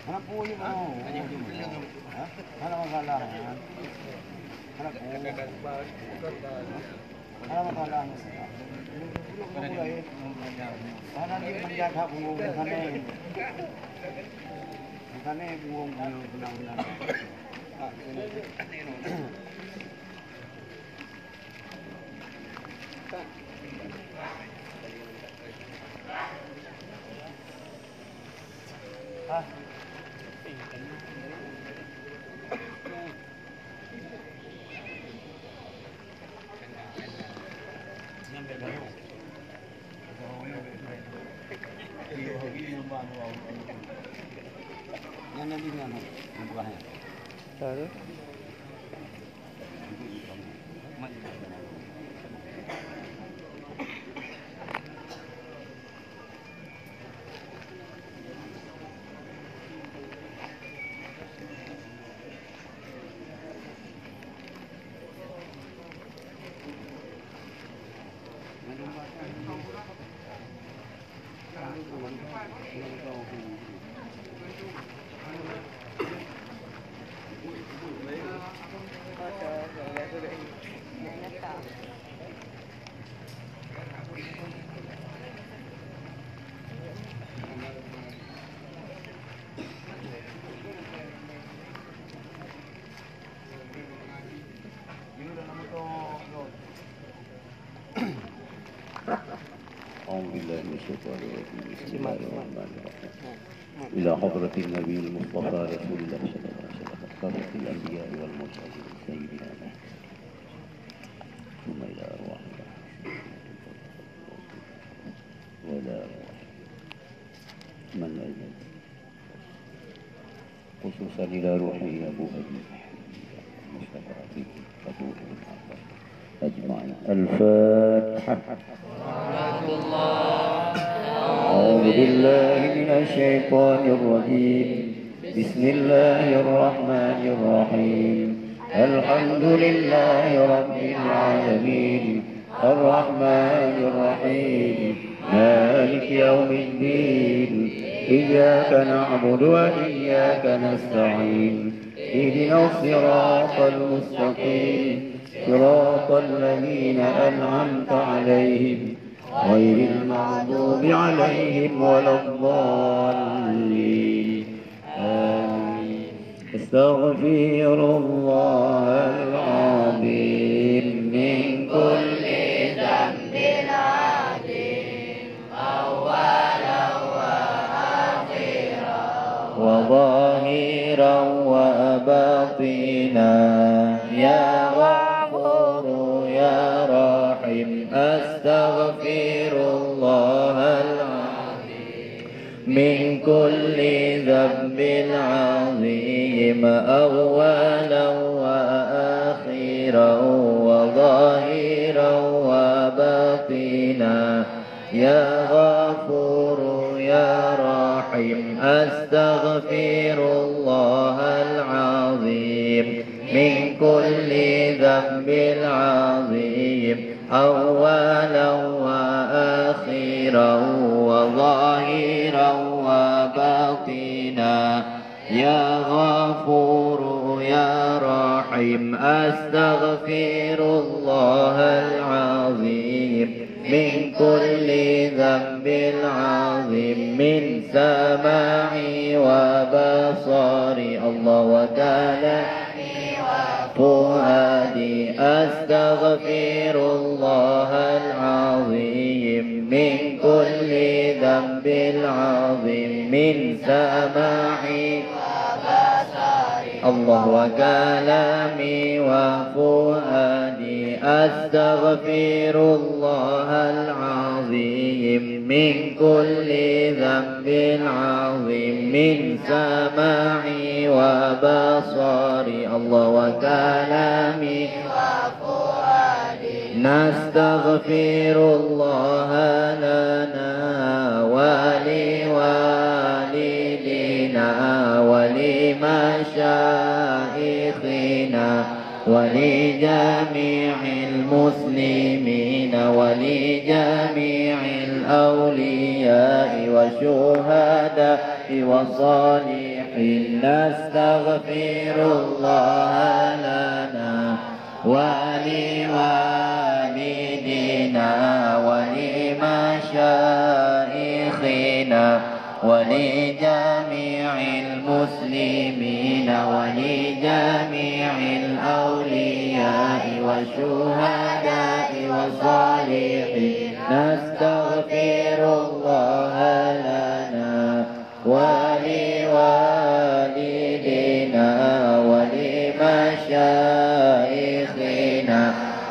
Hanap po yun mo. Hanap ang kailangan. Hanap po. Hanap ang kailangan siya. Hanap yung manjaga kung kanay. Kanay buong pinang-pinang. Yan na din yan. Ang buhay. Sorry? أعوذ بالله من الشيطان الرجيم بسم الله الرحمن الرحيم إلى حضرة النبي المصطفى رسول الله صلى الله عليه وسلم خاتم الأنبياء والمرسلين سيدنا محمد ثم إلى أرواح ولا من أجل خصوصا إلى روحي أبو أبي مصطفى فيه فتوح أجمعين. الفاتحة. أعوذ بالله من الشيطان الرجيم بسم الله الرحمن الرحيم الحمد لله رب العالمين الرحمن الرحيم مالك يوم الدين إياك نعبد وإياك نستعين اهدنا الصراط المستقيم صراط الذين أنعمت عليهم غير المغضوب عليهم ولا الضالين آمين. استغفر الله العظيم من كل ذنب عظيم أولا وآخرا وظاهرا وباطنا يا أستغفر الله العظيم من كل ذنب عظيم أولا وآخرا وظاهرا وباطنا يا غفور يا رحيم أستغفر الله العظيم من كل ذنب عظيم أولا وآخرا وظاهرا وباطنا يا غفور يا رحيم أستغفر الله العظيم من كل ذنب عظيم من سماعي وبصري الله وكلامي وفؤادي أستغفر الله العظيم من كل ذنب عظيم من سماعي وبصري الله وكلامي وفؤادي أستغفر الله العظيم من كل ذنب عظيم من سماعي وبصري الله وكلامي وفؤادي نستغفر الله لنا ولوالدينا ولمشايخنا ولجميع المسلمين ولجميع الأولياء والشهداء والصالحين نستغفر الله لنا ولوالدينا ولمشايخنا ولجميع المسلمين ولجميع الأولياء والشهداء والصالحين نستغفر الله لنا ولوالدينا ولمشايخنا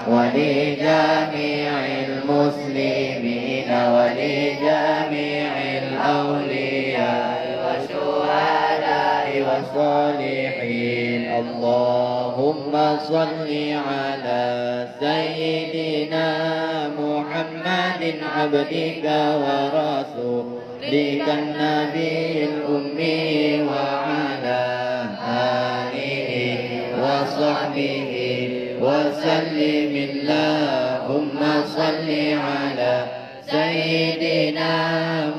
ولجميع المسلمين ولجميع الأولياء والشهداء والصالحين. اللهم صل على سيدنا محمد عبدك ورسولك النبي الأمي وعلى آله وصحبه وسلم. اللهم صل على سيدنا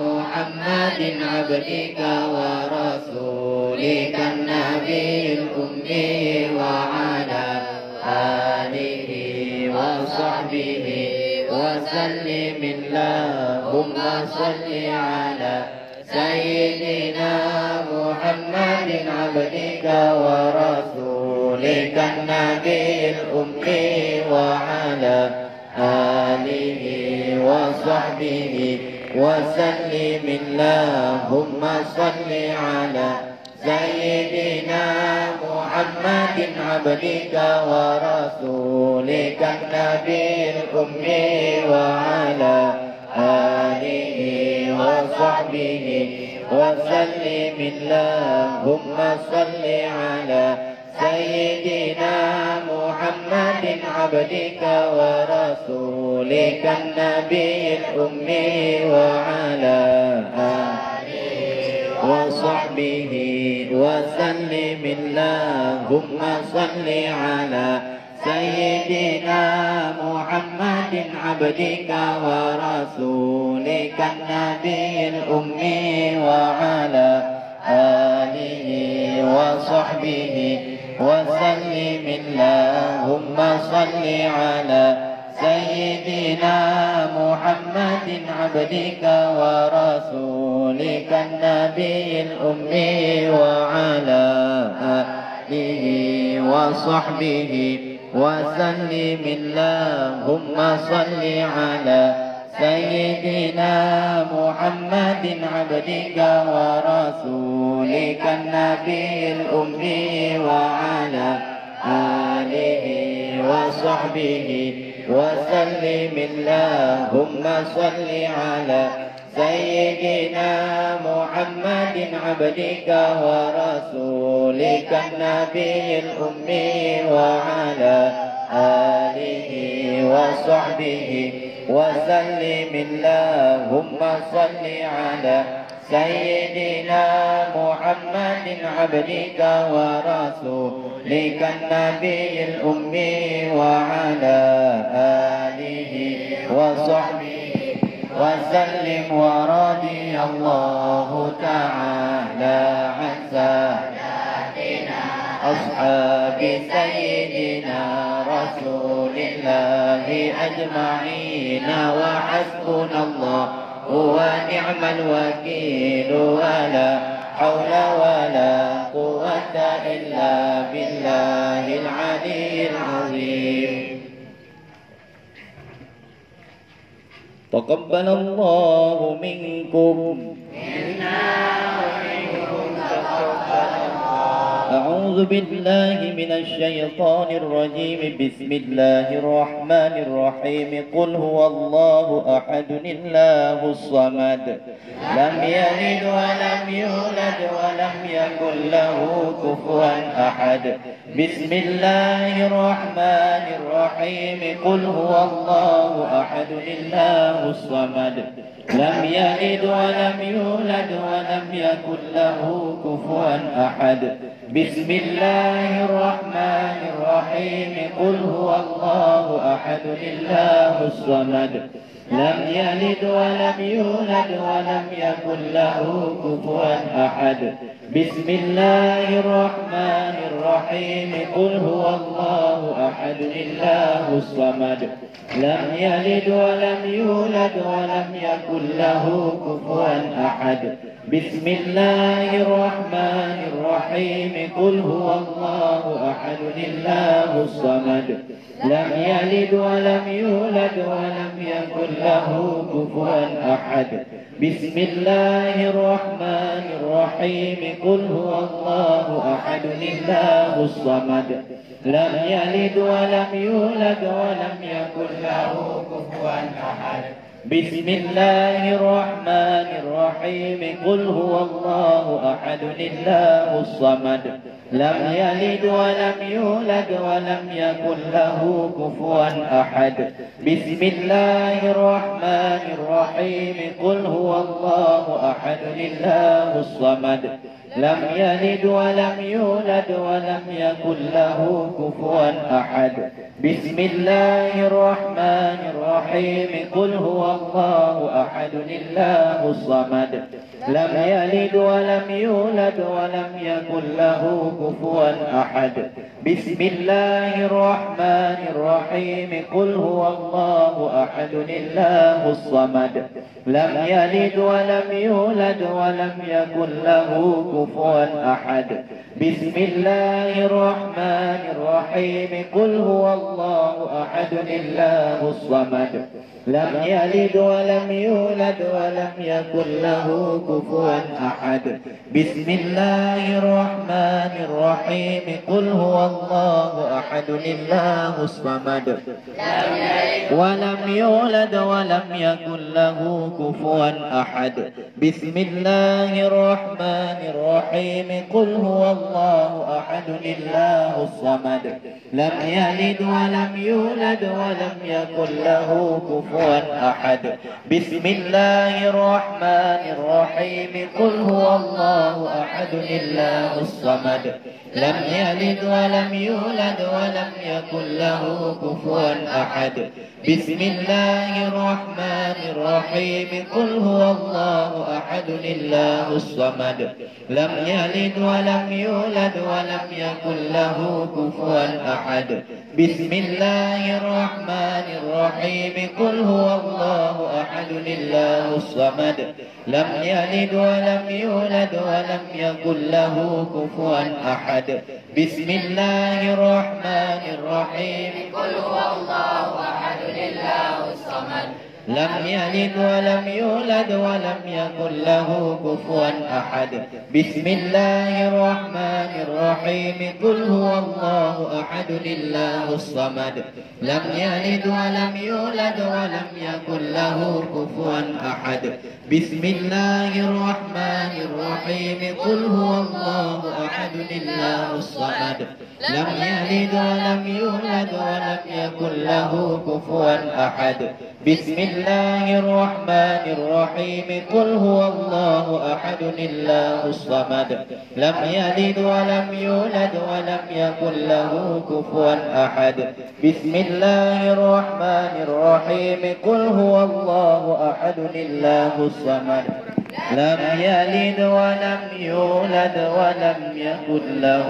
محمد عبدك ورسولك النبي الأمي وعلى آله وصحبه وسلم. اللهم صل على سيدنا محمد عبدك ورسولك النبي الأمي وعلى آله وصحبه وسلم. اللهم صل على سيدنا محمد عبدك ورسولك النبي الأمي وعلى آله وصحبه وسلم. اللهم صل على سيدنا محمد عبدك ورسولك النبي الأمي وعلى آله وصحبه وسلم. اللهم صل على سيدنا محمد عبدك ورسولك النبي الأمي وعلى آله وصحبه وسلم. اللهم صل على سيدنا محمد عبدك ورسولك النبي الأمي وعلى آله وصحبه وسلم. اللهم صل على سيدنا محمد عبدك ورسولك النبي الأمي وعلى آله وصحبه وسلم. اللهم صل على سيدنا محمد عبدك ورسولك النبي الأمي وعلى آله وصحبه وسلم. اللهم صل على سيدنا محمد عبدك ورسولك النبي الأمي وعلى آله وصحبه وسلم. ورضي الله تعالى عن ساداتنا أصحاب سيدنا رسول الله أجمعين. وحسبنا الله ونعم الوكيل ولا حول ولا قوة إلا بالله العلي العظيم. تقبل الله منكم أعوذ بالله من الشيطان الرجيم. بسم الله الرحمن الرحيم. قل هو الله أحد الله الصمد لم يلد ولم يولد ولم يكن له كفوا أحد. بسم الله الرحمن الرحيم. قل هو الله أحد الله الصمد لم يلد ولم يولد ولم يكن له كفوا أحد. بسم الله الرحمن الرحيم. قل هو الله أحد الله الصمد لم يلد ولم يولد ولم يكن له كفوا أحد بسم الله الرحمن الرحيم قل هو الله أحد الله الصمد لم يلد ولم يولد ولم يكن له كفوا أحد بسم الله الرحمن الرحيم قل هو الله أحد الله الصمد لم يلد ولم يولد ولم يكن له كفوا أحد بسم الله الرحمن الرحيم قل هو الله أحد الله الصمد لم يلد ولم يولد ولم يكن له كفوا أحد بسم الله الرحمن الرحيم قل هو الله أحد الله الصمد لم يلد ولم يولد ولم يكن له كفوا أحد بسم الله الرحمن الرحيم قل هو الله أحد الله الصمد لم يلد ولم يولد ولم يكن له كفوا أحد بسم الله الرحمن الرحيم قل هو الله أحد الله الصمد لم يلد ولم يولد ولم يكن له كفوا أحد بسم الله الرحمن الرحيم قل هو الله أحد الله الصمد لم يلد ولم يولد ولم يكن له كفوا أحد بسم الله الرحمن الرحيم قل هو الله أحد الله الصمد لم يلد ولم يولد ولم يكن له كفوا أحد بسم الله الرحمن الرحيم قل هو الله أحد الله الصمد ولم يولد ولم يكن له كفوا أحد بسم الله الرحمن الرحيم قل هو الله أحد الله الصمد لم يلد ولم يولد ولم يكن له كفوا أحد بسم الله الرحمن الرحيم قل هو الله أحد الله الصمد لم يلد ولم يولد ولم يكن له كفوا أحد بسم الله الرحمن الرحيم قل هو الله أحد الله الصمد لم يلد ولم يولد ولم يكن له كفوا أحد بسم الله الرحمن الرحيم قل هو الله أحد الله الصمد لم يلد ولم يولد ولم يكن له كفوا أحد بسم الله الرحمن الرحيم قل هو الله أحد الله الصمد لم يلد ولم يولد ولم يكن له كفوا أحد بسم الله الرحمن الرحيم قل هو الله أحد الله الصمد لم يلد ولم يولد ولم يكن له كفوا أحد بسم الله الرحمن الرحيم قل هو الله أحد الله الصمد لم يلد ولم يولد ولم يكن له كفوا أحد بسم الله الرحمن الرحيم قل هو الله أحد الله الصمد لم يلد ولم يولد ولم يكن له كفوا أحد بسم الله الرحمن الرحيم قل هو الله أحد الله الصمد لم يلد ولم يولد ولم يكن له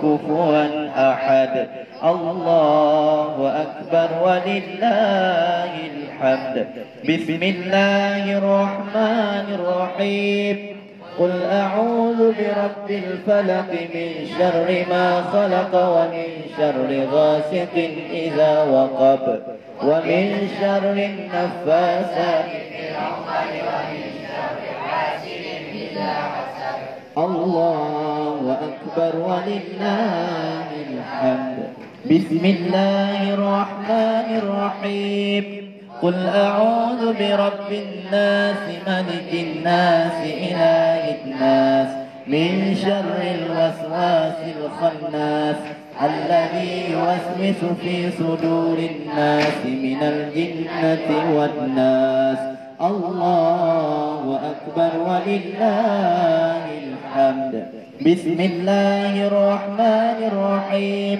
كفوا أحد الله أكبر ولله الحمد بسم الله الرحمن الرحيم قل أعوذ برب الفلق من شر ما خلق ومن شر غاسق إذا وقب ومن شر النفاثات في العقد ومن شر حاسد إذا حسد الله أكبر ولله الحمد بسم الله الرحمن الرحيم قل أعوذ برب الناس ملك الناس إله الناس من شر الوسواس الخناس الذي يوسوس في صدور الناس من الجنة والناس الله أكبر ولله الحمد بسم الله الرحمن الرحيم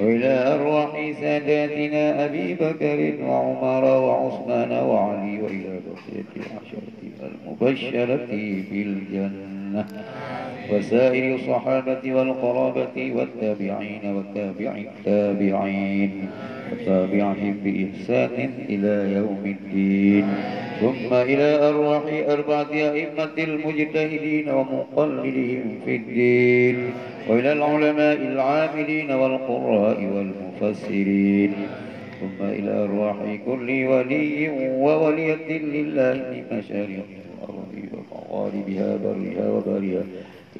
وإلى أرواح ساداتنا أبي بكر وعمر وعثمان وعلي وإلى بقية العشرة المبشرة بالجنة وسائر الصحابة والقرابة والتابعين والتابع التابعين وتابعهم بإحسان إلى يوم الدين ثم إلى أرواح أربعة أئمة المجتهدين ومقلدهم في الدين وإلى العلماء العاملين والقراء والمفسرين ثم إلى أرواح كل ولي وولية لله في مشارق الأرض ومغاربها برها وبرها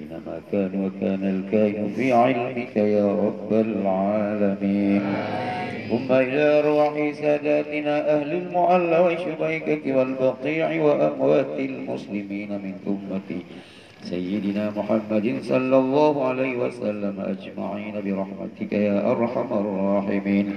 إنما كان وكان الكائن في علمك يا رب العالمين ثم إلى أرواح ساداتنا أهل المعلى والشبيكة والبقيع وأموات المسلمين من أمة سيدنا محمد صلى الله عليه وسلم أجمعين برحمتك يا أرحم الراحمين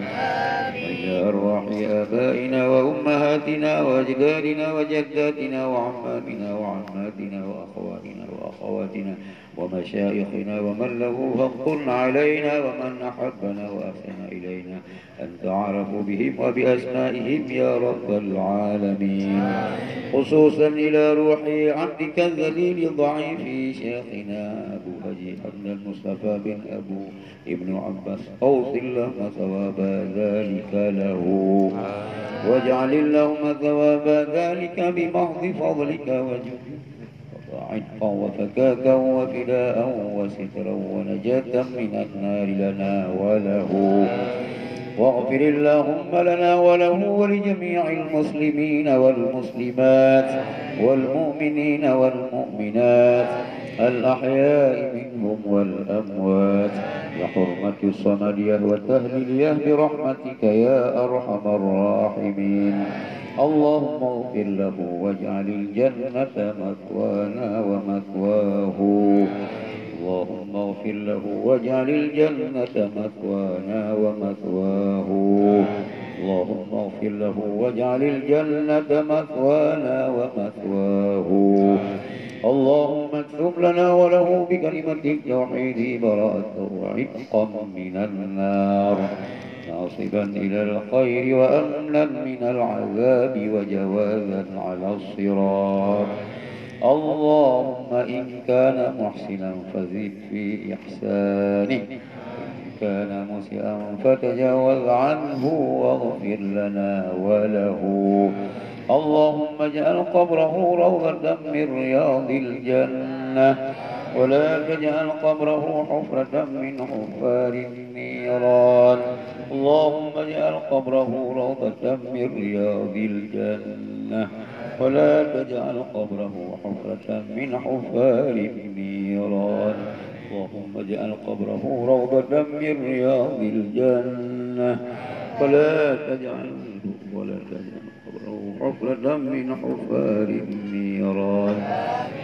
وإلى أرواح آبائنا وأمهاتنا وأجدادنا وجداتنا وعمامنا وعماتنا وأخواننا وأخواتنا ومشايخنا ومن له حق علينا ومن أحبنا وأحسن إلينا أن تعرفوا بهم وبأسمائهم يا رب العالمين خصوصا إلى روح عبدك الذليل الضعيف شيخنا أبو هجي حمد المصطفى بن أبو ابن عباس أوصل اللهم ثواب ذلك له واجعل اللهم ثواب ذلك بمحض فضلك وجودك عتقا وفكاكا وفداء وسترا ونجاة من النار لنا وله واغفر اللهم لنا وله ولجميع المسلمين والمسلمات والمؤمنين والمؤمنات الأحياء منهم والأموات بحرمة الصمدية والتهليلية برحمتك يا أرحم الراحمين اللهم اغفر له واجعل الجنة مثوانا ومثواه اللهم اغفر له واجعل الجنة مثوانا ومثواه اللهم اغفر له واجعل الجنة مثوانا ومثواه اللهم اكتب لنا وله بكلمة التوحيد براءة وعتقا من النار ناصبا إلى الخير وأمنا من العذاب وجوازا على الصراط اللهم إن كان محسنا فزد في إحسانه وإن كان مسيئا فتجاوز عنه واغفر لنا وله اللهم اجعل قبره روضة من رياض الجنة ولا تجعل قبره حفرة من حفار النيران اللهم اجعل قبره روضة من رياض الجنة ولا تجعل قبره حفرة من حفار النيران اللهم اجعل قبره روضة من رياض الجنة ولا تجعل قبره حفرة من حفار النيران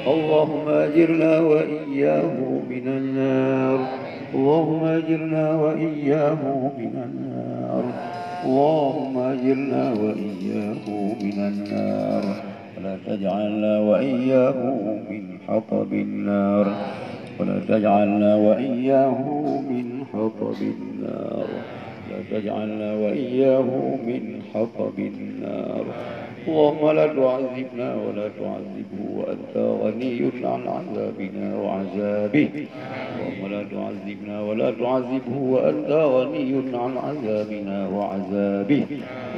اللهم أجرنا وإياه من النار اللهم أجرنا وإياه من النار اللهم أجرنا وإياه من النار ولا تجعلنا وإياه من حطب النار ولا تجعلنا وإياه من حطب النار لا تجعلنا وإياه من حطب النار اللهم لا تعذبنا ولا تعذبه وأنت غني عن عذابنا وعذابه اللهم لا تعذبنا ولا تعذبه وأنت غني عن عذابنا وعذابه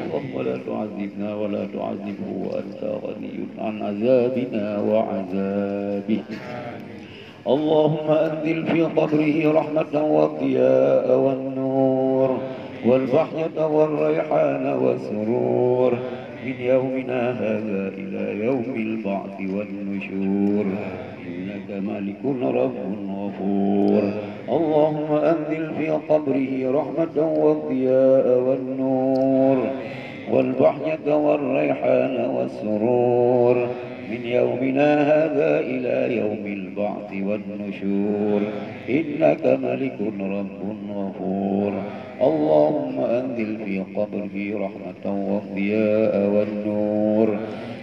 اللهم لا تعذبنا ولا تعذبه وأنت غني عن عذابنا وعذابه اللهم أنزل في قبره رحمة والضياء والنور والبحجة والريحان والسرور من يومنا هذا إلى يوم البعث والنشور إنك مالك رب غفور اللهم أنزل في قبره رحمة والضياء والنور والبحجة والريحان والسرور من يومنا هذا إلى يوم البعث والنشور إنك ملك رب غفور اللهم أنزل في قبره رحمة والضياء والنور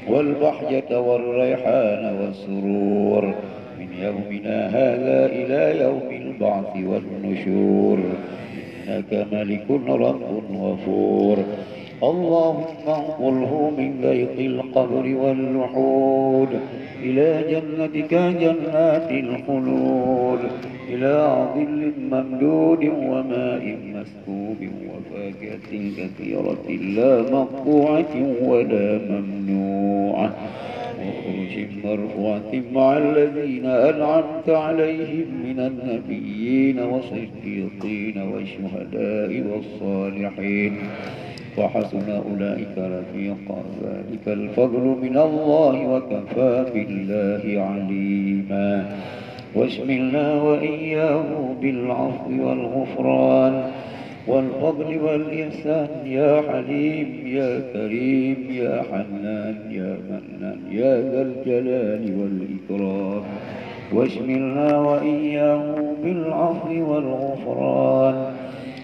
والبحجة والريحان والسرور من يومنا هذا إلى يوم البعث والنشور إنك ملك رب غفور اللهم انقله من ضيق القبر واللحود إلى جنتك جنات الخلود إلى ظل ممدود وماء مسكوب وفاكهة كثيرة لا مقطوعة ولا ممنوعة وفرش مرفوعة مع الذين أنعمت عليهم من النبيين والصديقين والشهداء والصالحين وحسن أولئك رفيقا ذلك الفضل من الله وكفى بالله عليما واشملنا وإياه بالعفو والغفران والفضل والإحسان يا حليم يا كريم يا حنان يا منان يا ذا الجلال والإكرام واشملنا وإياه بالعفو والغفران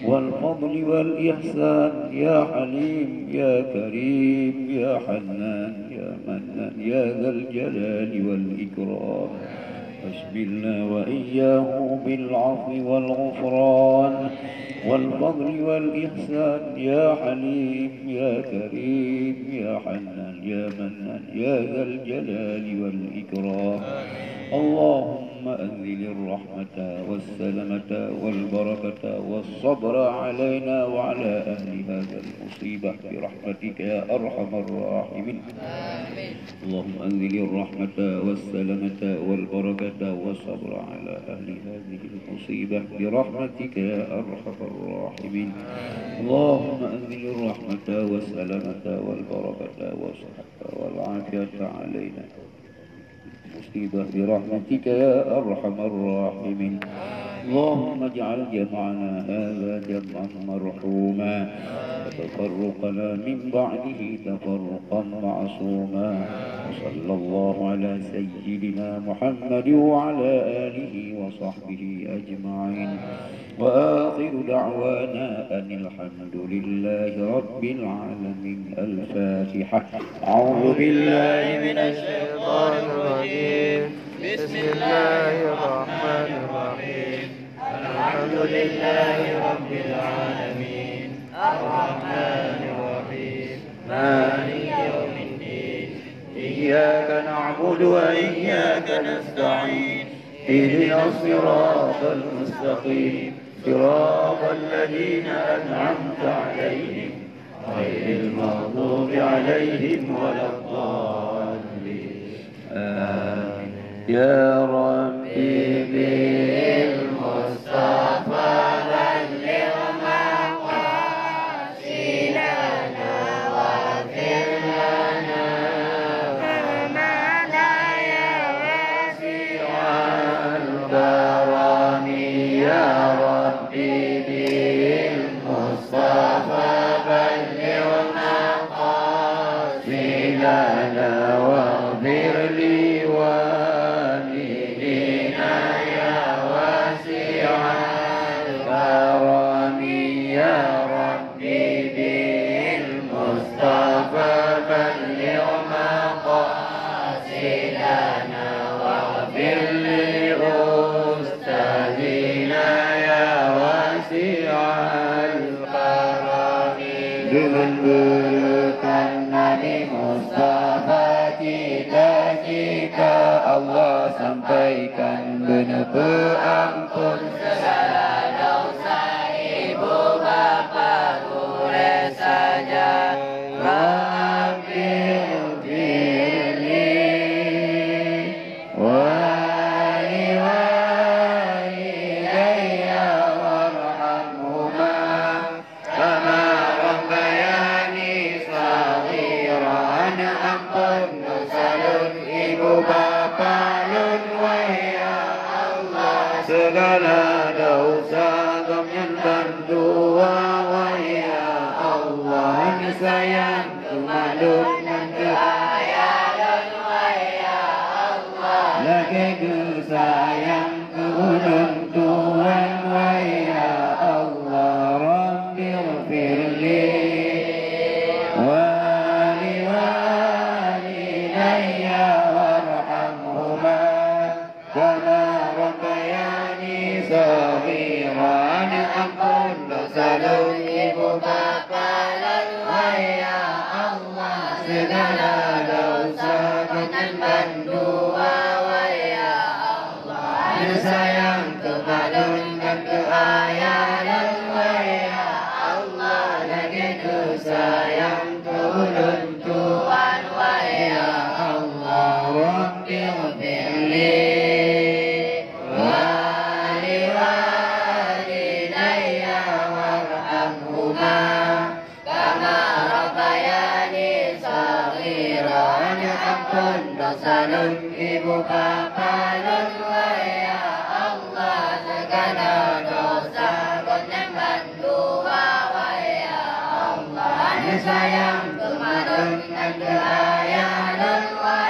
والفضل والإحسان يا حليم يا كريم يا حنان يا منان يا ذا الجلال والإكرام واشملنا وإياه بالعفو والغفران والفضل والإحسان يا حليم يا كريم يا حنان يا منان يا ذا الجلال والإكرام اللهم أنزل الرحمة والسلامة والبركة والصبر علينا وعلى أهل هذا المصيبة برحمتك يا أرحم الراحمين اللهم أنزل الرحمة والسلامة والبركة والصبر على أهل هذه المصيبة برحمتك يا أرحم الراحمين اللهم أنزل الرحمة والسلامة والبركة والصحة والعافية علينا مصيبة برحمتك يا أرحم الراحمين اللهم اجعل جمعنا هذا جمعا مرحوما وتفرقنا من بعده تفرقا معصوما وصلى الله على سيدنا محمد وعلى آله وصحبه أجمعين وآخر دعوانا أن الحمد لله رب العالمين الفاتحة أعوذ بالله من الشيطان الرجيم بسم الله الرحمن الرحيم الحمد لله رب العالمين الرحمن الرحيم مالك يوم الدين إياك نعبد وإياك نستعين اهدنا الصراط المستقيم صراط الذين أنعمت عليهم غير المغضوب عليهم ولا الضالين آمين يا ربي بالمصطفى بلغ مقاصدنا واغفر لنا كما لا يواسع الكرم يا ربي بالمصطفى بلغ مقاصدنا واغفر لي والدينا يا واسع الكرم يا ربي بالمصطفى بلغ مقاصدنا واغفر لأستاذنا يا واسع الكرم dengan berkenan Nabi Mustafa cita-cita Allah sampaikan benar ampun segala dosa ibu bapa boleh saja Rabbi firli wali walidayya warhamhuma kama rabbayani saghiran ampun dosa ibu bapa lun wahya Allah segala dosa kami dua wahya Allah ini sayang kemadun nanti ayat wahya Allah lagi sayang keudun Tuhan wahya Allah Rabbi firli wali walidayya warhamhuma kama rabbayani saghiran ampun dosa Anu sayang kepadun dan keayalan ya Allah, lagi ku sayang turun Tuhan ya Allah. Rabbi ghfirli wali walidayya warhamhuma kama rabbayani saghiran. Ampun dosa nun ibu bapa nun ya Allah, segala dosa gonjang bantu ya Allah. Anu sayang kemadun dan keayalan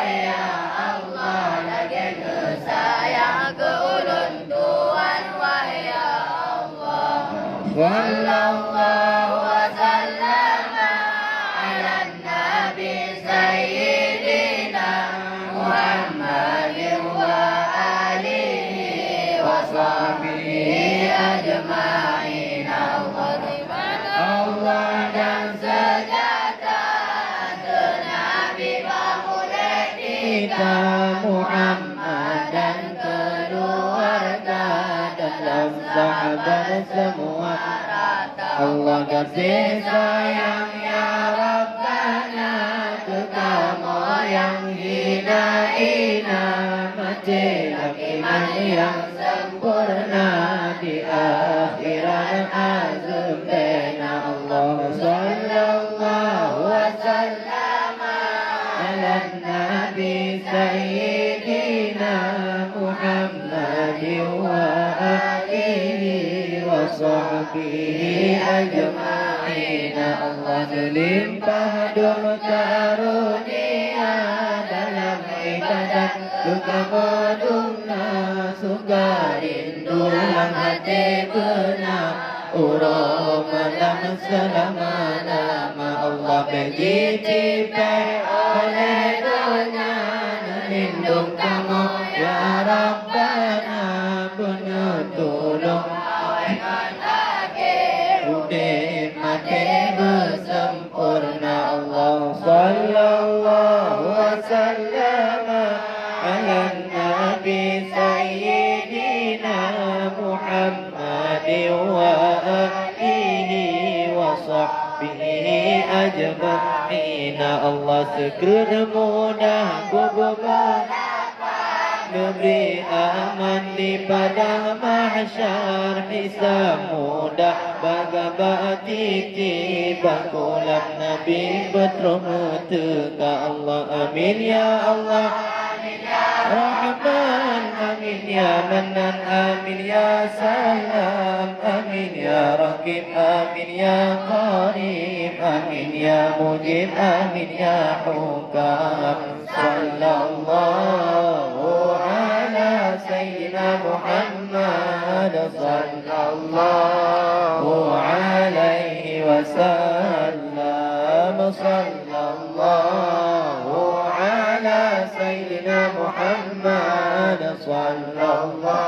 ya Allah, lagi kesayang ke ulun Tuhan ya Allah. Sallallahu wa sallama ala nabi sayyidina Muhammadin wa alihi wa sahbihi ajma'in. Allah dan sejahtera Nabi pemuda kita Muhammad dan keluarga dalam sahabat semua. Allah kasih sayang ya Rabbana ke kamu yang hina mati iman yang sempurna di akhirat azam bina Allah. Sallallahu wa sallama ala nabi sayyidina Muhammadin wa alihi wa sahbihi ajma'in. Allah melimpah dum karunia dalam ibadat juga modumna suka rindu dalam hati benar urut dalam selama-lama. Allah begitu oleh dunia melindung kamu ya Rabbana, penyetulung udah mati bersempurna. Allah sallallahu wa sallama ala nabi sayyidina Muhammadin wa alihi wa sahbihi ajma'in. Allah segera mudah kubur memberi aman di padang mahsyar, hisab mudah bagabati tiba kulam Nabi bertemu teka Allah. Amin ya Allah, Rahman, amin ya Manan, amin ya Salam, amin ya Raqib, amin ya Qarib, amin ya Mujib, amin ya Hukam. Sallallahu ala Sayyidina Muhammad sallallahu alaihi wasallam. Sallallahu ala Sayyidina Muhammad sallallahu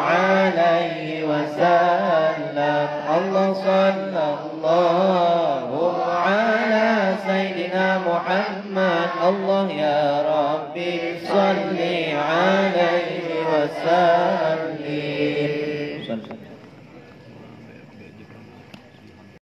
alaihi wasallam. Allah sallallahu ala Sayyidina Muhammad. Allah ya Rabbi salli alaihi wasallim.